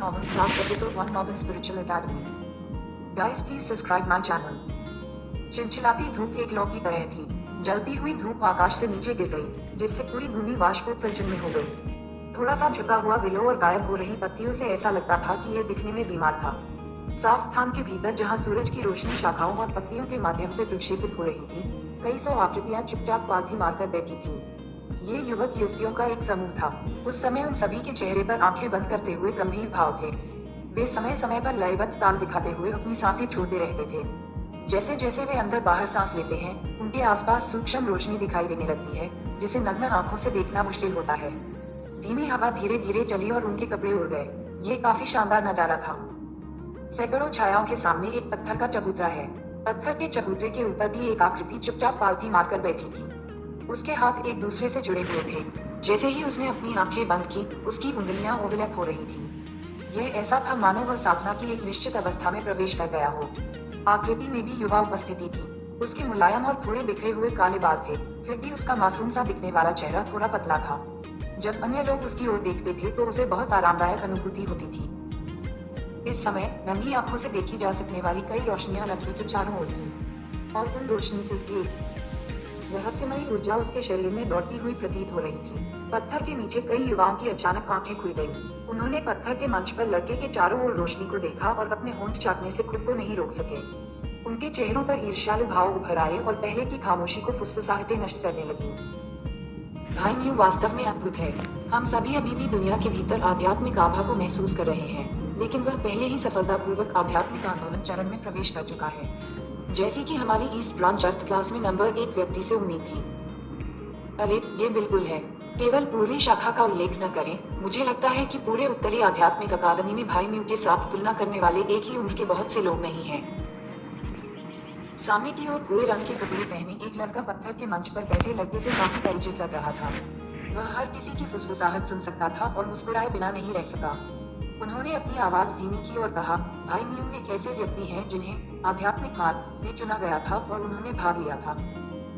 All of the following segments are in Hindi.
Novels Class Episode 1 Northern Spiritual Academy. Guys, please subscribe my channel. चिलचिलाती धूप एक लौ की तरह थी। जलती हुई धूप आकाश से नीचे गिर गई, जिससे पूरी भूमि वाष्पोत्सर्जन में हो गई। थोड़ा सा झुका हुआ विलो और गायब हो रही पत्तियों से ऐसा लगता था कि यह दिखने में बीमार था। साफ स्थान के भीतर, जहां सूरज की रोशनी शाखाओं और पत्तियों के माध्यम से प्रक्षेपित हो रही थी, कई सौ आकृतियां चुपचाप पालथी मारकर बैठी थीं। ये युवक युवतियों का एक समूह था। उस समय उन सभी के चेहरे पर आंखें बंद करते हुए गंभीर भाव थे। वे समय समय पर लयबद्ध ताल दिखाते हुए अपनी सांसें छोड़ते रहते थे। जैसे जैसे वे अंदर बाहर सांस लेते हैं, उनके आसपास सूक्ष्म रोशनी दिखाई देने लगती है, जिसे नग्न आंखों से देखना मुश्किल होता है। धीमी हवा धीरे धीरे चली और उनके कपड़े उड़ गए। ये काफी शानदार नजारा था। सैकड़ों छायाओं के सामने एक पत्थर का चबूतरा है। पत्थर के चबूतरे के ऊपर भी एक आकृति चुपचाप पालथी मारकर बैठी थी। उसके हाथ एक दूसरे से जुड़े हुए थे। जैसे ही उसने अपनी आंखें बंद की, उसकी उंगलियां ओवरलैप हो रही थी। यह ऐसा था मानो वह साधना की एक निश्चित अवस्था में प्रवेश कर गया हो। आकृति में भी युवा उपस्थिति थी। उसके मुलायम और थोड़े बिखरे हुए काले बाल थे, फिर भी उसका मासूम सा दिखने वाला चेहरा थोड़ा पतला था। जब अन्य लोग उसकी ओर देखते थे तो उसे बहुत आरामदायक अनुभूति होती थी। इस समय नंगी आंखों से देखी जा सकने वाली कई रोशनियां लड़की के चारों ओर थीं, और उन रोशनी से एक रहस्यमयी ऊर्जा उसके शरीर में दौड़ती हुई प्रतीत हो रही थी। पत्थर के नीचे कई युवाओं की अचानक आंखें खुल गईं। उन्होंने पत्थर के मंच पर लड़के के चारों ओर रोशनी को देखा और अपने होंठ चाटने से खुद को नहीं रोक सके। उनके चेहरों पर ईर्ष्यालु भाव उभर आए और पहले की खामोशी को फुसफुसाहटें नष्ट करने लगी। भाई म्यू वास्तव में अद्भुत है। हम सभी अभी भी दुनिया के भीतर आध्यात्मिक आभा को महसूस कर रहे हैं, लेकिन वह पहले ही सफलतापूर्वक आध्यात्मिक आंदोलन चरण में प्रवेश कर चुका है, जैसी कि हमारी ईस्ट ब्रांच अर्थ क्लास में नंबर 1 व्यक्ति से उम्मीद थी। अरे, ये बिल्कुल है। केवल पूर्वी शाखा का उल्लेख न करें, मुझे लगता है कि पूरे उत्तरी आध्यात्मिक अकादमी में भाई म्यू के साथ तुलना करने वाले एक ही उम्र के बहुत से लोग नहीं हैं। सामने की ओर भूरे रंग के कपड़े पहने एक लड़का पत्थर के मंच पर बैठे लड़के से काफी परिचित लग रहा था। वह हर किसी की फुसफुसाहट सुन सकता था और मुस्कुराए बिना नहीं रह सका। उन्होंने अपनी आवाज धीमी की और कहा, भाई म्यू एक ऐसे व्यक्ति हैं जिन्हें आध्यात्मिक मार्ग में चुना गया था और उन्होंने भाग लिया था।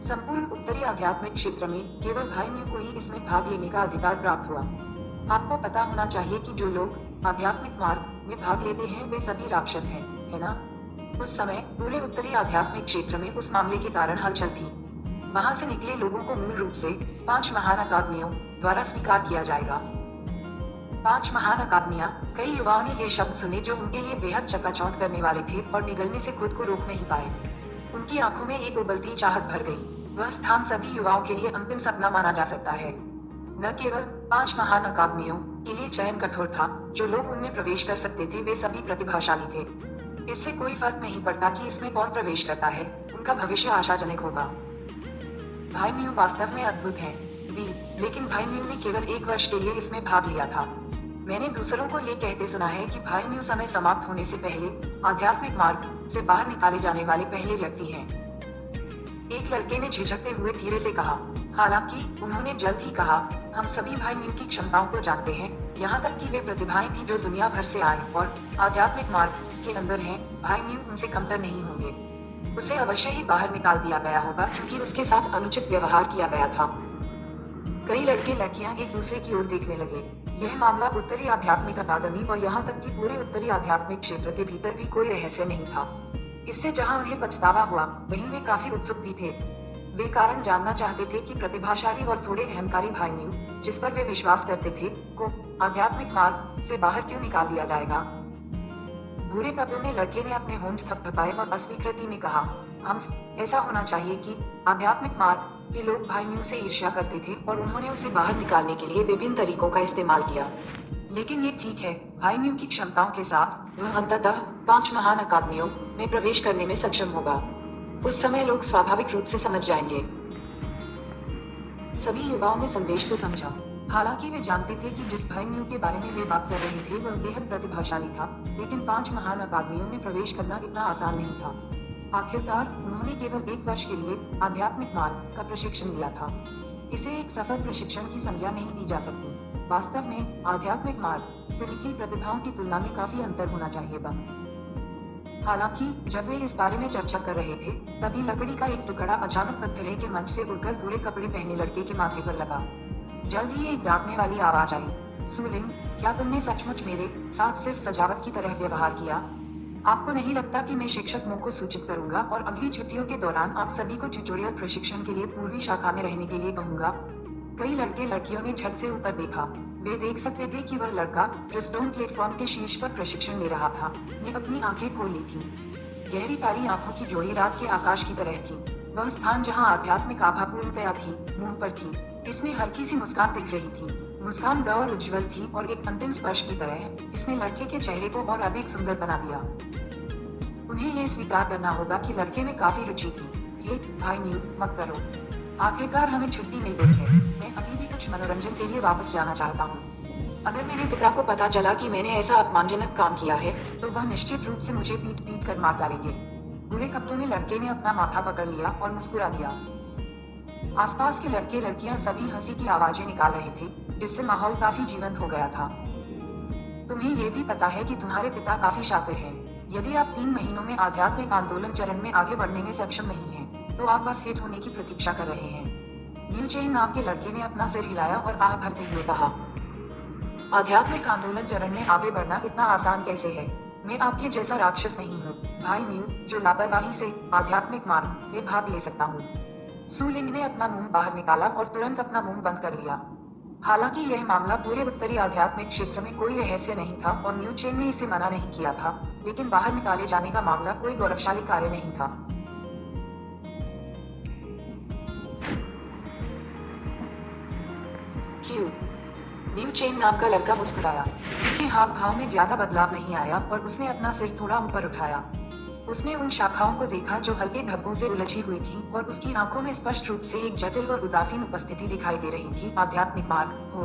संपूर्ण उत्तरी आध्यात्मिक क्षेत्र में केवल भाई म्यू को ही इसमें भाग लेने का अधिकार प्राप्त हुआ। आपको पता होना चाहिए कि जो लोग आध्यात्मिक मार्ग में भाग लेते हैं वे सभी राक्षस हैं, है ना? उस समय पूरे उत्तरी आध्यात्मिक क्षेत्र में उस मामले के कारण हलचल थी। वहां से निकले लोगों को मूल रूप से 5 महान अकादमियों द्वारा स्वीकार किया जाएगा। 5 महान अकादमियां। कई युवाओं ने ये शब्द सुने जो उनके लिए बेहद चकाचौंध करने वाले थे और निगलने से खुद को रोक नहीं पाए। उनकी आंखों में एक उबलती चाहत भर गई। वह स्थान सभी युवाओं के लिए अंतिम सपना माना जा सकता है। न केवल 5 महान अकादमियों के लिए चयन कठोर था, जो लोग उनमें प्रवेश कर सकते थे वे सभी प्रतिभाशाली थे। इससे कोई फर्क नहीं पड़ता कि इसमें कौन प्रवेश करता है, उनका भविष्य आशाजनक होगा। भाई म्यू वास्तव में अद्भुत है। लेकिन भाई म्यू ने केवल 1 वर्ष के लिए इसमें भाग लिया था। मैंने दूसरों को ये कहते सुना है कि भाई म्यू समय समाप्त होने से पहले आध्यात्मिक मार्ग से बाहर निकाले जाने वाले पहले व्यक्ति हैं। एक लड़के ने झिझकते हुए धीरे से कहा। हालांकि उन्होंने जल्द ही कहा, हम सभी भाई म्यू की क्षमताओं को जानते हैं, यहाँ तक कि वे प्रतिभाएं भी जो दुनिया भर से आए और आध्यात्मिक मार्ग के अंदर हैं। भाई म्यू उनसे कमतर नहीं होंगे। उसे अवश्य ही बाहर निकाल दिया गया होगा क्योंकि उसके साथ अनुचित व्यवहार किया गया था। कई लड़के लड़कियां एक दूसरे की ओर देखने लगे। यह मामला उत्तरी आध्यात्मिक अकादमी और यहाँ तक कि पूरे उत्तरी आध्यात्मिक क्षेत्र के भीतर भी कोई रहस्य नहीं था। इससे जहाँ उन्हें पछतावा हुआ, वहीं वे काफी उत्सुक भी थे। वे कारण जानना चाहते थे कि प्रतिभाशाली और थोड़े अहंकारी भाई म्यू, जिस पर वे विश्वास करते थे, को आध्यात्मिक मार्ग से बाहर क्यों निकाल दिया जाएगा। भूरे कपड़ों में लड़के ने अपने होंठ थपथपाए और अस्वीकृति में कहा, हम ऐसा होना चाहिए कि आध्यात्मिक मार्ग के लोग भाई म्यू से ईर्ष्या करते थे और उन्होंने उसे बाहर निकालने के लिए विभिन्न तरीकों का इस्तेमाल किया। लेकिन ये ठीक है, भाई म्यू की क्षमताओं के साथ वह अंततः 5 महान अकादमियों में प्रवेश करने में सक्षम होगा। उस समय लोग स्वाभाविक रूप से समझ जाएंगे। सभी युवाओं ने संदेश को समझा। हालांकि वे जानते थे कि जिस भाई म्यू के बारे में वे बात कर रहे थे वह बेहद प्रतिभाशाली था, लेकिन 5 महान अकादमियों में प्रवेश करना इतना आसान नहीं था। आखिरकार उन्होंने केवल 1 वर्ष के लिए आध्यात्मिक मार्ग का प्रशिक्षण लिया था। इसे एक सफल प्रशिक्षण की संज्ञा नहीं दी जा सकती। वास्तव में आध्यात्मिक मार्ग से निकली प्रतिभाओं की तुलना में काफी अंतर होना चाहिए। हालांकि जब वे इस बारे में चर्चा कर रहे थे, तभी लकड़ी का एक टुकड़ा अचानक पत्थर के मंच से उड़कर भूरे कपड़े पहने लड़के के माथे पर लगा। जल्द ही एक डांटने वाली आवाज आई, सुलिंग, क्या तुमने सचमुच मेरे साथ सिर्फ सजावट की तरह व्यवहार किया? आपको नहीं लगता कि मैं शिक्षक मुंह को सूचित करूंगा और अगली छुट्टियों के दौरान आप सभी को ट्यूटोरियल प्रशिक्षण के लिए पूर्वी शाखा में रहने के लिए कहूंगा? कई लड़के लड़कियों ने झट से ऊपर देखा। वे देख सकते थे कि वह लड़का जो स्टोन प्लेटफॉर्म के शीर्ष पर प्रशिक्षण ले रहा था, ने अपनी आंखें खोल ली थी। गहरी काली आंखों की जोड़ी रात के आकाश की तरह थी। वह स्थान जहां आध्यात्मिक आभा पूर्णतया थी, मुंह पर थी। इसमें हल्की सी मुस्कान दिख रही थी। मुस्कान गौर उज्जवल थी और एक अंतिम स्पर्श की तरह इसने लड़के के चेहरे को और अधिक सुंदर बना दिया। उन्हें यह स्वीकार करना होगा कि लड़के में काफी रुचि थी। हे भाई न्यू, मत करो। आखिरकार हमें छुट्टी मिल गई है। मैं अभी भी कुछ मनोरंजन के लिए वापस जाना चाहता हूँ। अगर मेरे पिता को पता चला कि मैंने ऐसा अपमानजनक काम किया है, तो वह निश्चित रूप से मुझे पीट पीट कर मार डालेंगे। बुरे कपड़ों में लड़के ने अपना माथा पकड़ लिया और मुस्कुरा दिया। आसपास के लड़के लड़कियां सभी हंसी की आवाजें निकाल रहे थे, जिससे माहौल काफी जीवंत हो गया था। तुम्हें यह भी पता है कि तुम्हारे पिता काफी शातिर हैं। यदि आप 3 महीनों में आध्यात्मिक आंदोलन चरण में आगे बढ़ने में सक्षम नहीं हैं, तो आप बस हिट होने की प्रतीक्षा कर रहे हैं। न्यू चेन नाम के लड़के ने अपना सिर हिलाया और आह भरते हुए कहा, आध्यात्मिक आंदोलन चरण में आगे बढ़ना इतना आसान कैसे है? मैं आपके जैसा राक्षस नहीं हूँ, भाई न्यू, जो लापरवाही से आध्यात्मिक मार्ग में भाग ले सकता हूँ। सुलिंग ने अपना मुंह बाहर निकाला और तुरंत अपना मुंह बंद कर लिया। हालांकि यह मामला पूरे उत्तरी आध्यात्मिक क्षेत्र में कोई रहस्य नहीं था और न्यू चेन ने इसे मना नहीं किया था, लेकिन बाहर निकाले जाने का मामला कोई गौरवशाली कार्य नहीं था। क्यों? न्यू चेन नाम का लड़का मुस्कुराया। उसके हाव भाव में ज्यादा बदलाव नहीं आया और उसने अपना सिर थोड़ा ऊपर उठाया। उसने उन शाखाओं को देखा जो हल्के धब्बों से उलझी हुई थी और उसकी आंखों में स्पष्ट रूप से एक जटिल और उदासीन उपस्थिति दिखाई दे रही थी। आध्यात्मिक मार्ग हो।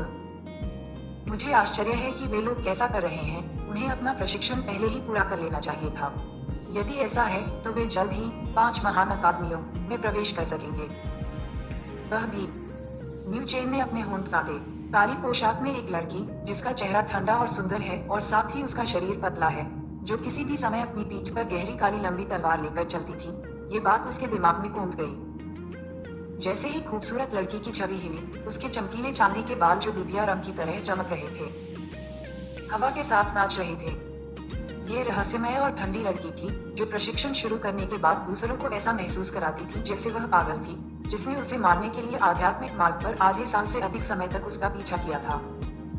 मुझे आश्चर्य है कि वे लोग कैसा कर रहे हैं। उन्हें अपना प्रशिक्षण पहले ही पूरा कर लेना चाहिए था। यदि ऐसा है तो वे जल्द ही 5 महान अकादमियों में प्रवेश कर सकेंगे। वह भी। न्यू चेन ने अपने होंठ काटे। काली पोशाक में एक लड़की, जिसका चेहरा ठंडा और सुंदर है और साथ ही उसका शरीर पतला है, जो किसी भी समय अपनी पीठ पर गहरी काली लंबी तलवार लेकर चलती थी। ये बात उसके दिमाग में कूंद गई। जैसे ही खूबसूरत लड़की की छवि हिली, उसके चमकीले चांदी के बाल जो दुधिया रंग की तरह चमक रहे थे, हवा के साथ नाच रहे थे। ये रहस्यमय और ठंडी लड़की थी, जो प्रशिक्षण शुरू करने के बाद दूसरों को ऐसा महसूस कराती थी जैसे वह पागल थी, जिसने उसे मारने के लिए आध्यात्मिक मार्ग पर आधे साल से अधिक समय तक उसका पीछा किया था।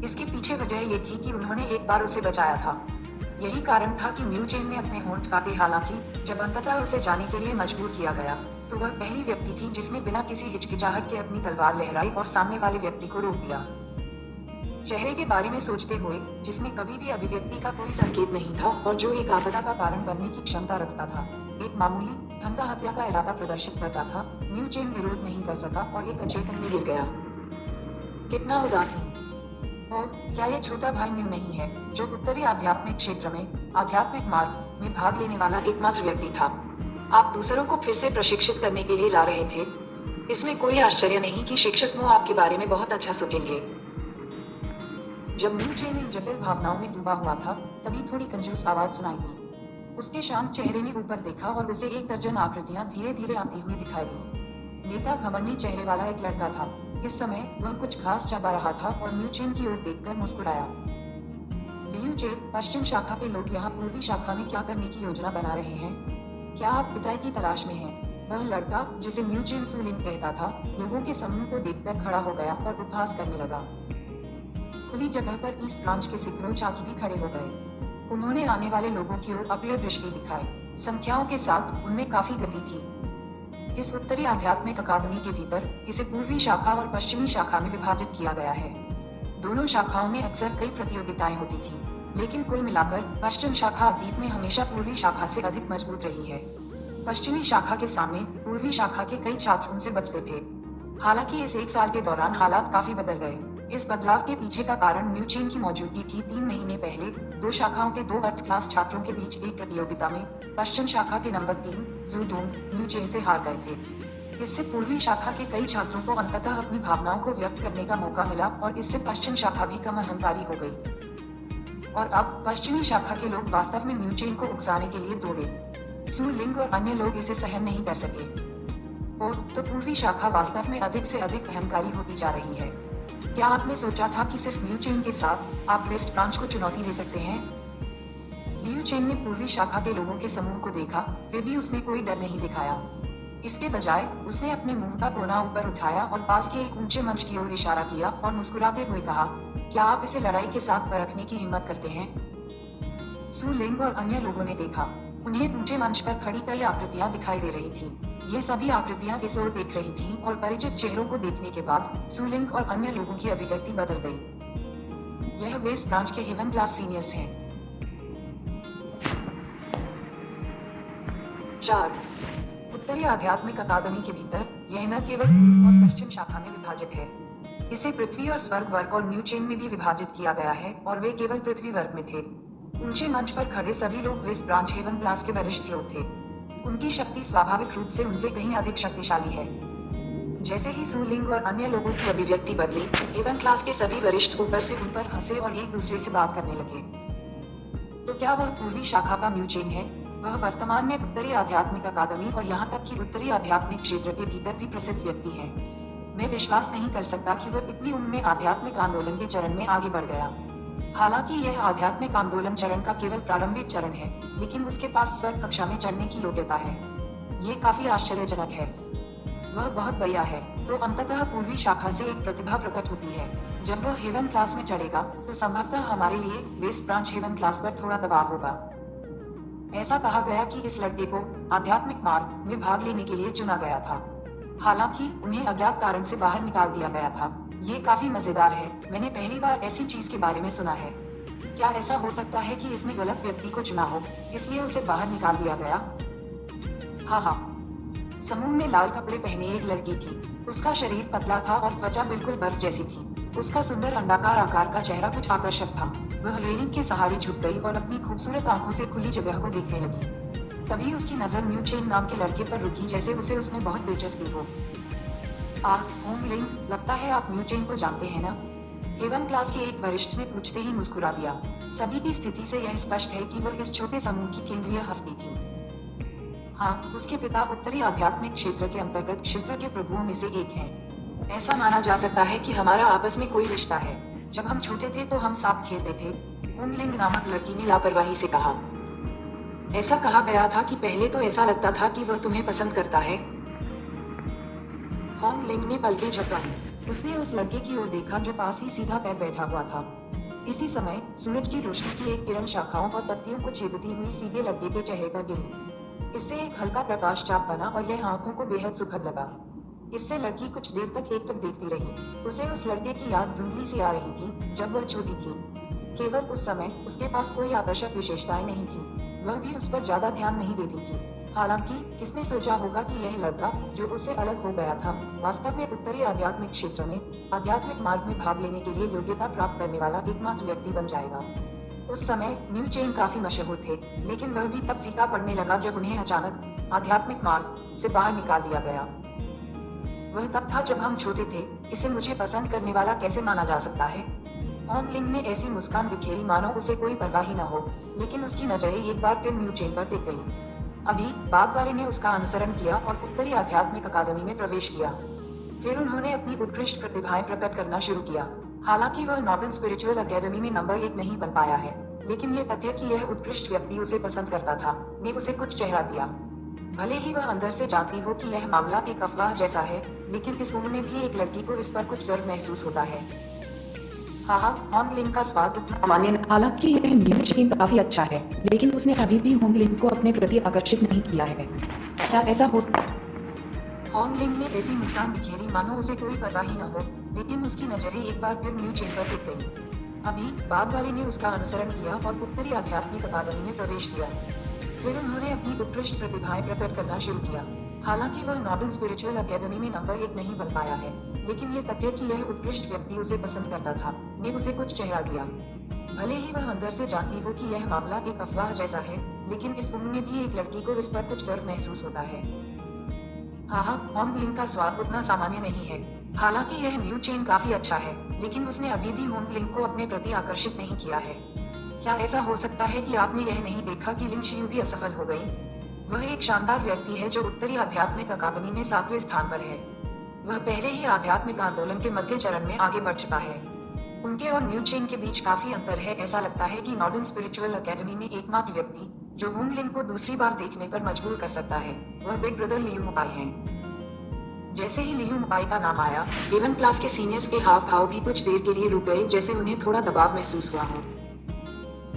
इसके पीछे वजह ये थी कि उन्होंने एक बार उसे बचाया था। यही कारण था कि न्यू चेन ने अपने होंठ काटे। हालांकि जब अंततः उसे जाने के लिए मजबूर किया गया, तो वह पहली व्यक्ति थी जिसने बिना किसी हिचकिचाहट के अपनी तलवार लहराई और सामने वाले व्यक्ति को रोक दिया। चेहरे के बारे में सोचते हुए, जिसमें कभी भी अभिव्यक्ति का कोई संकेत नहीं था और जो एक आपदा का कारण बनने की क्षमता रखता था, एक मामूली ठंडा हत्या का इरादा प्रदर्शित करता था, न्यू चेन विरोध नहीं कर सका और एक अचेतन में गिर गया। कितना उदासीन। ओह, क्या ये छोटा भाई म्यू नहीं है, जो उत्तरी आध्यात्मिक क्षेत्र में आध्यात्मिक मार्ग में भाग लेने वाला एकमात्र व्यक्ति था? आप दूसरों को फिर से प्रशिक्षित करने के लिए ला रहे थे। इसमें कोई आश्चर्य नहीं कि शिक्षक मुंह आपके बारे में बहुत अच्छा सोचेंगे। जब न्यू चेन इन जटिल भावनाओं में डूबा हुआ था, तभी थोड़ी कंजूस आवाज सुनाई दी। उसके शांत चेहरे ने ऊपर देखा और उसे 1 दर्जन आकृतियां धीरे धीरे आती हुई दिखाई दी। नेता घमंडी चेहरे वाला एक लड़का था। इस समय वह कुछ घास चबा रहा था और न्यू चेन की ओर देखकर मुस्कुराया। लियू चेन, पश्चिम शाखा के लोग यहाँ पूर्वी शाखा में क्या करने की योजना बना रहे हैं? क्या आप पिटाई की तलाश में हैं? वह लड़का, जिसे न्यू चेन सुलिन कहता था, लोगों के समूह को देखकर खड़ा हो गया और उपहास करने लगा। खुली जगह पर ईस्ट ब्रांच के सैकड़ों छात्र भी खड़े हो गए। उन्होंने आने वाले लोगों की ओर अप्रिय दृष्टि दिखाई। संख्याओं के साथ उनमें काफी गति थी। इस उत्तरी आध्यात्मिक अकादमी के भीतर इसे पूर्वी शाखा और पश्चिमी शाखा में विभाजित किया गया है। दोनों शाखाओं में अक्सर कई प्रतियोगिताएं होती थी, लेकिन कुल मिलाकर पश्चिम शाखा अतीत में हमेशा पूर्वी शाखा से अधिक मजबूत रही है। पश्चिमी शाखा के सामने पूर्वी शाखा के कई छात्र उनसे बचते थे। हालांकि इस 1 साल के दौरान हालात काफी बदल गए। इस बदलाव के पीछे का कारण न्यू चेन की मौजूदगी थी। 3 महीने पहले 2 शाखाओं के 2 अर्थ क्लास छात्रों के बीच एक प्रतियोगिता में पश्चिम शाखा के नंबर 3 जूडोंग न्यू चेन से हार गए थे। इससे पूर्वी शाखा के कई छात्रों को अंततः अपनी भावनाओं को व्यक्त करने का मौका मिला और इससे पश्चिम शाखा भी कम अहंकारी हो गई। और अब पश्चिमी शाखा के लोग वास्तव में न्यू चेन को उकसाने के लिए दौड़े। सू लिंग और अन्य लोग इसे सहन नहीं कर सके। और तो पूर्वी शाखा वास्तव में अधिक से अधिक अहंकारी होती जा रही है। क्या आपने सोचा था कि सिर्फ न्यू चेन के साथ आप वेस्ट ब्रांच को चुनौती दे सकते हैं? लियू चेन ने पूर्वी शाखा के लोगों के समूह को देखा, फिर भी उसने कोई डर नहीं दिखाया। इसके बजाय उसने अपने मुंह का कोना ऊपर उठाया और पास के एक ऊंचे मंच की ओर इशारा किया और मुस्कुराते हुए कहा, क्या आप इसे लड़ाई के साथ परखने की हिम्मत करते हैं? सु लिंग और अन्य लोगों ने देखा। उन्हें ऊंचे मंच पर खड़ी कई आकृतियां दिखाई दे रही थी। ये सभी आकृतियां इस ओर देख रही थीं और परिचित चेहरों को देखने के बाद सु लिंग और अन्य लोगों की अभिव्यक्ति बदल गई। यह वेस्ट ब्रांच के हेवन क्लास सीनियर्स हैं। 4. उत्तरी आध्यात्मिक अकादमी के भीतर यह न केवल पूर्व और पश्चिम शाखा में विभाजित है, इसे पृथ्वी और स्वर्ग वर्ग और म्यू चेन में भी विभाजित किया गया है और वे केवल पृथ्वी वर्ग में थे। ऊंचे मंच पर खड़े सभी लोग वेस्ट ब्रांच हेवन क्लास के वरिष्ठ लोग थे। उनकी शक्ति स्वाभाविक रूप से उनसे कहीं अधिक शक्तिशाली है। जैसे ही सु लिंग और अन्य लोगों की अभिव्यक्ति बदली, हेवन क्लास के सभी वरिष्ठ ऊपर से उन पर हंसे और एक दूसरे से बात करने लगे। तो क्या वह पूर्वी शाखा का म्यू चेन है? वह वर्तमान में उत्तरी आध्यात्मिक अकादमी और यहाँ तक कि उत्तरी आध्यात्मिक क्षेत्र के भीतर भी प्रसिद्ध व्यक्ति है। मैं विश्वास नहीं कर सकता कि वह इतनी उम्र में आध्यात्मिक आंदोलन के चरण में आगे बढ़ गया। हालांकि यह आध्यात्मिक आंदोलन चरण का केवल प्रारंभिक चरण है, लेकिन उसके पास स्वर्ग कक्षा में चढ़ने की योग्यता है। ये काफी आश्चर्यजनक है। वह बहुत बढ़िया है। तो अंततः पूर्वी शाखा से एक प्रतिभा प्रकट होती है। जब वह हेवन क्लास में चढ़ेगा, तो संभवतः हमारे लिए वेस्ट ब्रांच हेवन क्लास पर थोड़ा दबाव होगा। ऐसा कहा गया कि इस लड़के को आध्यात्मिक मार्ग में भाग लेने के लिए चुना गया था, हालांकि उन्हें अज्ञात कारण से बाहर निकाल दिया गया था। ये काफी मजेदार है। मैंने पहली बार ऐसी चीज के बारे में सुना है। क्या ऐसा हो सकता है कि इसने गलत व्यक्ति को चुना हो, इसलिए उसे बाहर निकाल दिया गया? हाँ। समूह में लाल कपड़े पहने एक लड़की थी। उसका शरीर पतला था और त्वचा बिल्कुल बर्फ जैसी थी। उसका सुंदर अंडाकार आकार का चेहरा कुछ आकर्षक था। वह रेलिंग के सहारे झुक गई और अपनी खूबसूरत आंखों से खुली जगह को देखने लगी। तभी उसकी नजर म्यू चेन नाम के लड़के पर रुकी, जैसे उसे उसमें बहुत दिलचस्पी हो। होंग लिंग, लगता है आप म्यू चेन को जानते हैं ना? हेवन क्लास के एक वरिष्ठ ने पूछते ही मुस्कुरा दिया। सभी की स्थिति से यह स्पष्ट है कि वह इस छोटे समूह की केंद्रीय हस्ती थी। हाँ, उसके पिता उत्तरी आध्यात्मिक क्षेत्र के अंतर्गत क्षेत्र के प्रभुओं में से एक हैं। ऐसा माना जा सकता है कि हमारा आपस में कोई रिश्ता है। जब हम छोटे थे तो हम साथ खेलते थे, होंग लिंग नामक लड़की ने लापरवाही से कहा। ऐसा कहा गया था कि पहले तो ऐसा लगता था कि वह तुम्हें पसंद करता है। होंग लिंग ने पलकें झपकाई। उसने उस लड़के की ओर देखा जो पास ही सीधा पैर बैठा हुआ था। इसी समय सूरज की रोशनी की एक किरण शाखाओं और पत्तियों को छेदती हुई सीधे लड़के के चेहरे पर गिरी। इससे एक हल्का प्रकाश चाप बना और यह आंखों को बेहद सुखद लगा। इससे लड़की कुछ देर तक एकटक देखती रही। उसे उस लड़के की याद धुंधली सी आ रही थी जब वह छोटी थी। केवल उस समय उसके पास कोई आकर्षक विशेषताएं नहीं थी। वह भी उस पर ज्यादा ध्यान नहीं देती थी। हालांकि किसने सोचा होगा कि यह लड़का जो उससे अलग हो गया था, वास्तव में उत्तरी आध्यात्मिक क्षेत्र में आध्यात्मिक मार्ग में भाग लेने के लिए योग्यता प्राप्त करने वाला एकमात्र व्यक्ति बन जाएगा। उस समय म्यू चेन काफी मशहूर थे, लेकिन वह भी तब फीका पड़ने लगा जब उन्हें अचानक आध्यात्मिक मार्ग से बाहर निकाल दिया गया। वह तब था जब हम छोटे थे। इसे मुझे पसंद करने वाला कैसे माना जा सकता है? होंग लिंग ने ऐसी मुस्कान बिखेरी मानो उसे कोई परवाह ही न हो, लेकिन उसकी नजरें एक बार फिर म्यू चेन पर टिक गईं। अभी बाद वाले ने उसका अनुसरण किया और उत्तरी आध्यात्मिक अकादमी में प्रवेश किया। फिर उन्होंने अपनी उत्कृष्ट प्रतिभाएं प्रकट करना शुरू किया। हालांकि वह नॉर्दर्न स्पिरिचुअल अकेडमी में नंबर 1 नहीं बन पाया है, लेकिन यह तथ्य कि यह उत्कृष्ट व्यक्ति उसे पसंद करता था ने उसे कुछ चेहरा दिया। भले ही वह अंदर से जानती हो कि यह मामला एक अफवाह जैसा है, लेकिन इस उम्र में भी एक लड़की को इस पर कुछ गर्व महसूस होता है। हाँ, होंग लिंग का स्वाद उतना सामान्य नहीं। हालांकि यह म्यू चेन काफी अच्छा है, लेकिन उसने अभी भी होंग लिंग को अपने प्रति आकर्षित नहीं किया है। क्या ऐसा हो सकता है? होंग लिंग ने ऐसी मुस्कान बिखेरी मानो उसे कोई परवाह ही न हो, लेकिन उसकी नजरें एक बार फिर म्यू चेन पर टिक गईं। अभी बाद वाले ने उसका अनुसरण किया और उत्तरी आध्यात्मिक अकादमी में प्रवेश किया। फिर उन्होंने अपनी उत्कृष्ट प्रतिभाएं प्रकट करना शुरू किया। हालांकि वह नॉर्दर्न स्पिरिचुअल अकेडमी में नंबर 1 नहीं बन पाया है, लेकिन यह तथ्य कि यह उत्कृष्ट व्यक्ति उसे पसंद करता था ने उसे कुछ चेहरा दिया। भले ही वह अंदर से जानती हो कि यह मामला एक अफवाह जैसा है, लेकिन इस उम्र में भी एक लड़की को इस पर कुछ गर्व महसूस होता है। हाँ, होंग लिंग का स्वाद उतना सामान्य नहीं है। हालांकि यह म्यू चेन काफी अच्छा है, लेकिन उसने अभी भी होंग लिंग को अपने प्रति आकर्षित नहीं किया है। क्या ऐसा हो सकता है कि आपने यह नहीं देखा कि लिंग शियू भी असफल हो गई? वह एक शानदार व्यक्ति है जो उत्तरी आध्यात्मिक अकादमी में 7वें स्थान पर है। वह पहले ही आध्यात्मिक आंदोलन के मध्य चरण में आगे बढ़ चुका है। उनके और न्यू चेन के बीच काफी अंतर है। ऐसा लगता है कि नॉर्डन स्पिरिचुअल एकेडमी में एकमात्र व्यक्ति जो होंग लिंग को दूसरी बार देखने पर मजबूर कर सकता है वह बिग ब्रदर लियू मुपाई हैं। जैसे ही लियू मुपाई का नाम आया, एवन क्लास के सीनियर्स के हाव भाव भी कुछ देर के लिए रुक गए, जैसे उन्हें थोड़ा दबाव महसूस हुआ हो।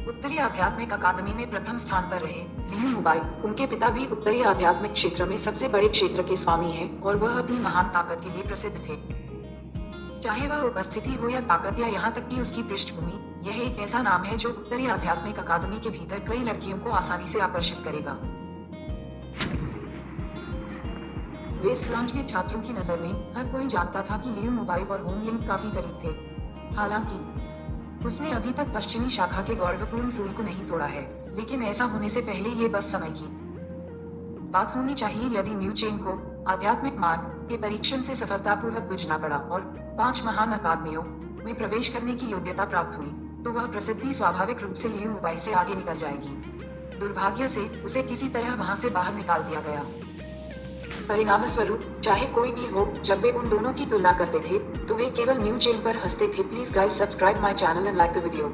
उत्तरी आध्यात्मिक अकादमी में प्रथम स्थान पर रहे लियू मुबाई, उनके पिता भी उत्तरी आध्यात्मिक क्षेत्र में सबसे बड़े क्षेत्र के स्वामी हैं और वह अपनी महान ताकत के लिए प्रसिद्ध थे। चाहे वह उपस्थिति हो या ताकत या यहाँ तक कि उसकी पृष्ठभूमि, यह एक ऐसा नाम है जो उत्तरी आध्यात्मिक अकादमी के भीतर कई लड़कियों को आसानी से आकर्षित करेगा। वेस्ट ब्रांच के छात्रों की नजर में हर कोई जानता था कि लियू मुबाई और होंग लिंग काफी करीब थे। हालांकि उसने अभी तक पश्चिमी शाखा के गौरवपूर्ण फूल को नहीं तोड़ा है, लेकिन ऐसा होने से पहले ये बस समय की बात होनी चाहिए। यदि न्यू चेन को आध्यात्मिक मार्ग के परीक्षण से सफलतापूर्वक गुजरना पड़ा और 5 महान अकादमियों में प्रवेश करने की योग्यता प्राप्त हुई, तो वह प्रसिद्धि स्वाभाविक रूप से लियू मुबाई से आगे निकल जाएगी। दुर्भाग्य से उसे किसी तरह वहां से बाहर निकाल दिया गया। परिणाम स्वरूप चाहे कोई भी हो, जब वे उन दोनों की तुलना करते थे तो वे केवल न्यू चेन पर हंसते थे। Please guys subscribe my channel and like the video.